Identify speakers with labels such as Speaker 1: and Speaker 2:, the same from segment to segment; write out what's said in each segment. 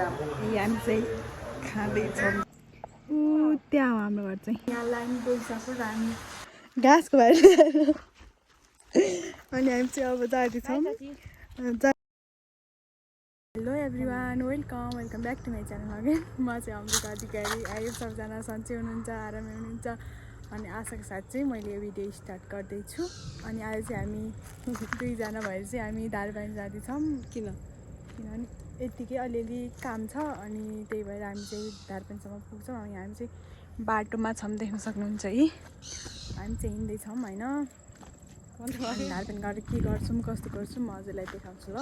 Speaker 1: हामी चाहिँ खाँदैछौँ। त्यहाँ हो हाम्रो घर चाहिँ। यहाँ लाइन गइसक्यो र हामी घाँसको बाहिर अनि हामी चाहिँ अब जाँदैछौँ। Hello everyone, welcome back to my channel again. म चाहिँ अमृता अधिकारी। आयो सबजना सन्चै हुनुहुन्छ, आरामै हुनुहुन्छ अनि आशाको साथ चाहिँ मैले यो भिडियो स्टार्ट गर्दैछु। अनि आज चाहिँ हामी दुईजना भएर चाहिँ हामी दार्जिलिङ जाँदैछौँ। किनभने यत्तिकै अलिअलि काम छ अनि त्यही भएर हामी चाहिँ दार्जिलिङसम्म पुग्छौँ। अनि हामी चाहिँ बाटोमा छौँ, देख्न सक्नुहुन्छ है। हामी चाहिँ हिँड्दैछौँ होइन। दार्जिलिङ गएर के गर्छौँ कस्तो गर्छौँ म हजुरलाई देखाउँछु ल।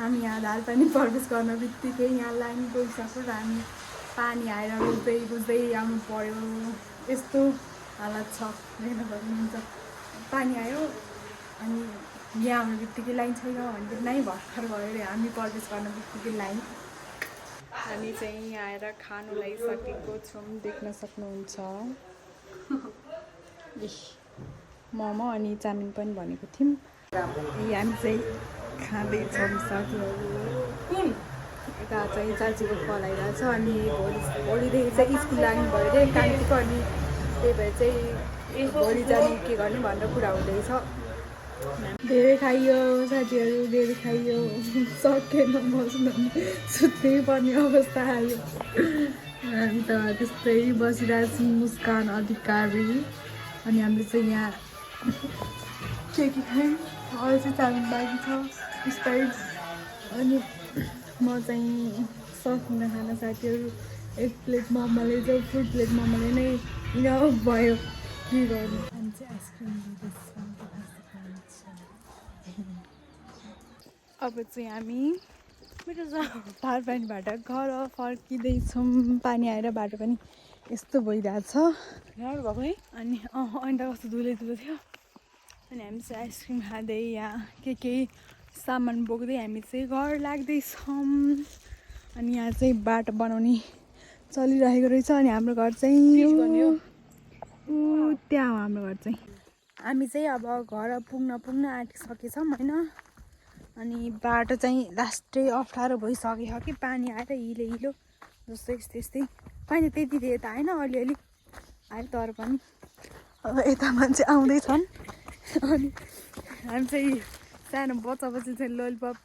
Speaker 1: हामी यहाँ दार्जिलिङ प्रवेश गर्न बित्तिकै यहाँ लाइन गइसक्यो र हामी पानी आएर बुझ्दै आउनु पर्यो। यस्तो हालत छ, देख्न सक्नुहुन्छ। पानी आयो अनि यहाँ आउनु बित्तिकै लाइन छैन भने नै भर्खर भयो अरे हामी प्रवेश गर्न बित्तिकै लाइन। हामी चाहिँ यहाँ आएर खानु लागिसकेको छौँ, देख्न सक्नुहुन्छ। मोमो अनि चाउमिन पनि भनेको थियौँ। हामी चाहिँ खाँदैछौँ साथीहरू। यता चाहिँ चाचीको कल आइरहेको छ अनि भोलिदेखि चाहिँ स्कुल लाग्नु भयो अरे कान्छीको। अनि त्यही भएर चाहिँ भोलि जाने के गर्ने भनेर कुरा हुँदैछ। धेरै खाइयो साथीहरू, धेरै खाइयो, सकेन बस्नु, सुत्नै पर्ने अवस्था आयो। हामी त त्यस्तै बसिरहेको मुस्कान अधिकारी। अनि हामीले चाहिँ यहाँ के खायौँ, अझै चाहिँ चाउमिन बाँकी छ, स्प्राइट। अनि म चाहिँ सकिनँ खाना साथीहरू। एक प्लेट मोमोले चाहिँ फुल प्लेट मोमोले नै इनफ भयो, के गर्नु। हामी चाहिँ आइसक्रिम लिँदैछौँ। अब चाहिँ हामी दार्जिलिङबाट घर फर्किँदैछौँ। पानी आएर बाटो पनि यस्तो भइरहेछ भएको है। अनि अन्डा कस्तो धुलो थियो। अनि हामी चाहिँ आइसक्रिम खाँदै यहाँ केही सामान बोक्दै हामी चाहिँ घर लाग्दैछौँ। अनि यहाँ चाहिँ बाटो बनाउने चलिरहेको रहेछ। अनि हाम्रो घर चाहिँ त्यहाँ हो हाम्रो घर चाहिँ। हामी चाहिँ अब घर पुग्न आँटिसकेछौँ होइन। अनि बाटो चाहिँ लास्टै अप्ठ्यारो भइसक्यो कि पानी आएर हिलो जस्तै त्यस्तै। पानी त्यति धेरै त आएन, अलिअलि आयो तर पनि अब यता मान्छे आउँदैछन्। अनि हामी चाहिँ सानो बच्चा चाहिँ लोलीपप।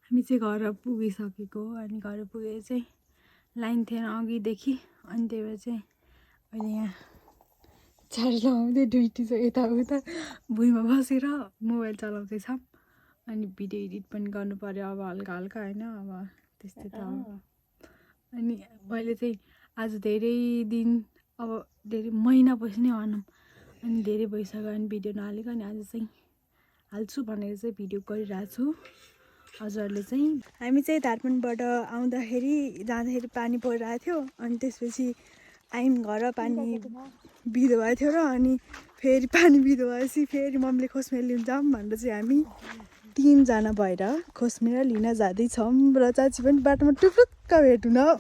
Speaker 1: हामी चाहिँ घर पुगिसकेको। अनि घर पुगेर चाहिँ लाइन थिएन अघिदेखि। अनि त्यही भएर चाहिँ अहिले यहाँ चार्ज लगाउँदै ड्युटी छ यताउता भुइँमा बसेर मोबाइल चलाउँदैछौँ। अनि भिडियो एडिट पनि गर्नु पर्यो अब हल्का होइन। अब त्यस्तै त हो। अनि मैले चाहिँ आज धेरै दिन, अब धेरै महिना पछि नै भनौँ, अनि धेरै भइसक्यो अनि भिडियो नहालेको। अनि आज चाहिँ हाल्छु भनेर चाहिँ भिडियो गरिरहेको छु हजुरहरूले चाहिँ। हामी चाहिँ दार्जिलिङबाट जाँदाखेरि पानी परिरहेको थियो। अनि त्यसपछि आयौँ घर, पानी बिदो भएको थियो र अनि फेरि पानी बिदो भएपछि फेरि मम्मीले खोस्मेर लिन जाऊँ भनेर चाहिँ हामी तीनजना भएर खोस्मेर लिन जाँदैछौँ। र चाची पनि बाटोमा टुप्लुक्क भेट्नु न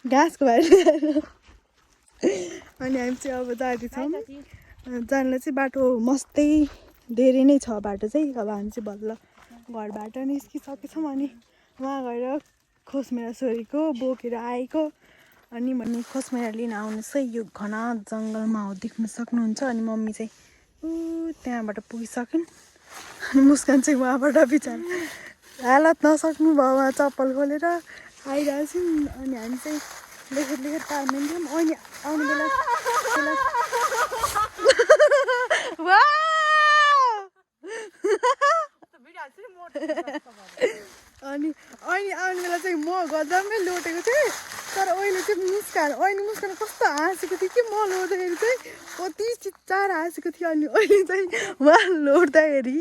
Speaker 1: घाँसको बाहिर। अनि हामी चाहिँ अब जाँदैछौँ। जानलाई चाहिँ बाटो मस्तै धेरै नै छ बाटो चाहिँ। अब हामी चाहिँ बल्ल घरबाट निस्किसकेछौँ। अनि उहाँ गएर खोस्मेर सोरेको बोकेर आएको। अनि मम्मी खोस्मेर लिन आउनुहोस् है, यो घना जङ्गलमा हो, देख्न सक्नुहुन्छ। अनि मम्मी चाहिँ त्यहाँबाट पुगिसकिन्। अनि मुस्कान चाहिँ उहाँबाट बिचार हालत नसक्नु भयो, उहाँ चप्पल खोलेर आइरहेको छिन्। अनि हामी चाहिँ लेखेर तार्मेन थियौँ। अनि आउने बेला अनि आउने बेला चाहिँ म गजबमै लोटेको थिएँ। तर अहिले चाहिँ मुस्कान कस्तो हाँसेको थियो कि म लोड्दाखेरि चाहिँ कति चिच्चाएर हाँसेको थियो। अनि अहिले चाहिँ उहाँ लोड्दाखेरि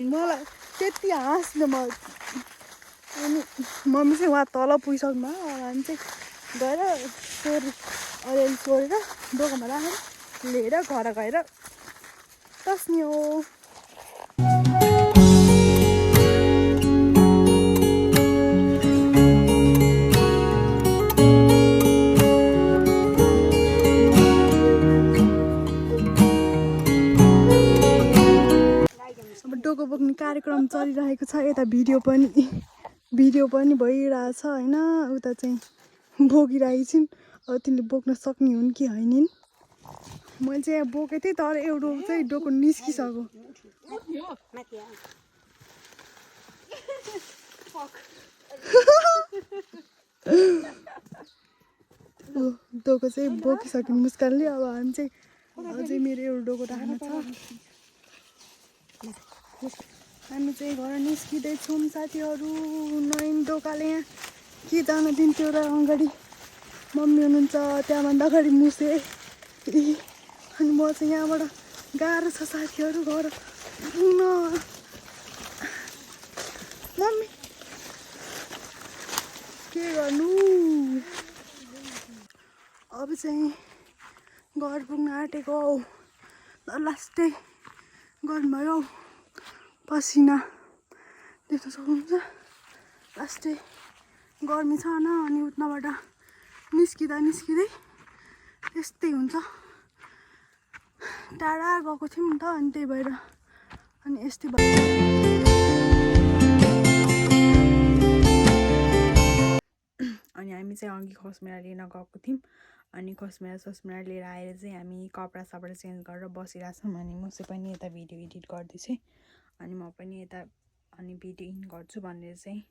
Speaker 1: मलाई त्यति हाँस्नु म। अनि मम्मी चाहिँ उहाँ तल पुगिसक्नु भयो। हामी चाहिँ गएर अलिअलि सोरेर दोकानमा राखेर लिएर घर गएर तस्नी हो। अब डोको बोक्ने कार्यक्रम चलिरहेको छ। यता भिडियो पनि भिडियो पनि भइरहेछ होइन। उता चाहिँ बोकिरहेको छिन्। अब तिमीले बोक्न सक्ने हुन् कि होइनिन्। मैले चाहिँ यहाँ बोकेको थिएँ तर एउटा चाहिँ डोको निस्किसक्यो। डोको चाहिँ बोकिसक्यो मुस्कानले। अब हामी चाहिँ अझै मेरो एउटा डोको राख्नु छ। हामी चाहिँ घर निस्किँदैछौँ साथीहरू। नयन डोकाले यहाँ के जान दिन्थ्यो र अगाडि मम्मी हुनुहुन्छ, त्यहाँभन्दा अगाडि मुसे। अनि म चाहिँ यहाँबाट गाह्रो छ साथीहरू घर पुग्न। मम्मी के गर्नु। अब चाहिँ घर पुग्न आँटेको। लास्टै गर्नुभयो पसिना देख्न सक्नुहुन्छ। लास्टै गर्मी छ न। अनि उताबाट निस्किँदै यस्तै हुन्छ। टाढा गएको थियौँ नि त अनि त्यही भएर अनि यस्तै भयो। अनि हामी चाहिँ अघि खसमेरा लिन गएको थियौँ। अनि खसमेरा लिएर आएर चाहिँ हामी कपडा सपडा चेन्ज गरेर बसिरहेछौँ। अनि मुसे पनि यता भिडियो एडिट गर्दैछ। अनि म पनि यता अनि भिडियो इन गर्छु भनेर चाहिँ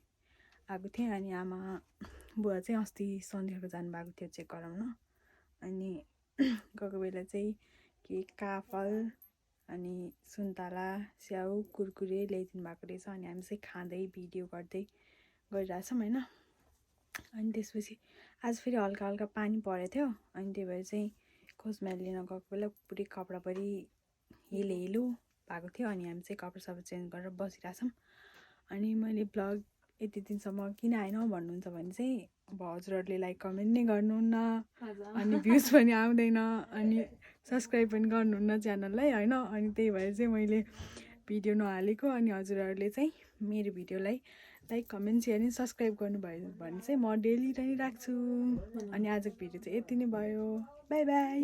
Speaker 1: आएको थिएँ। अनि आमा बुवा चाहिँ अस्ति सन्ध्याको जानुभएको थियो चेक गराउन। अनि गएको बेला चाहिँ के काफल अनि सुन्तला स्याउ कुरकुरे ल्याइदिनु भएको रहेछ। अनि हामी चाहिँ खाँदै भिडियो गर्दै गरिरहेछौँ होइन। अनि त्यसपछि आज फेरि हल्का हल्का पानी परेको थियो। अनि त्यही भएर चाहिँ खसमेरा लिन गएको बेला पुरै कपडाभरि हिलो भएको थियो। अनि हामी चाहिँ कपडा सबै चेन्ज गरेर बसिरहेछौँ। अनि मैले भ्लग यति दिनसम्म किन आएन भन्नुहुन्छ भने चाहिँ अब हजुरहरूले लाइक कमेन्ट नै गर्नुहुन्न। अनि भ्युज पनि आउँदैन। अनि सब्सक्राइब पनि गर्नुहुन्न च्यानललाई होइन। अनि त्यही भएर चाहिँ मैले भिडियो नहालेको। अनि हजुरहरूले चाहिँ मेरो भिडियोलाई लाइक कमेन्ट सेयर अनि सब्सक्राइब गर्नुभयो भने चाहिँ म डेली नै राख्छु। अनि आजको भिडियो चाहिँ यति नै भयो। By by.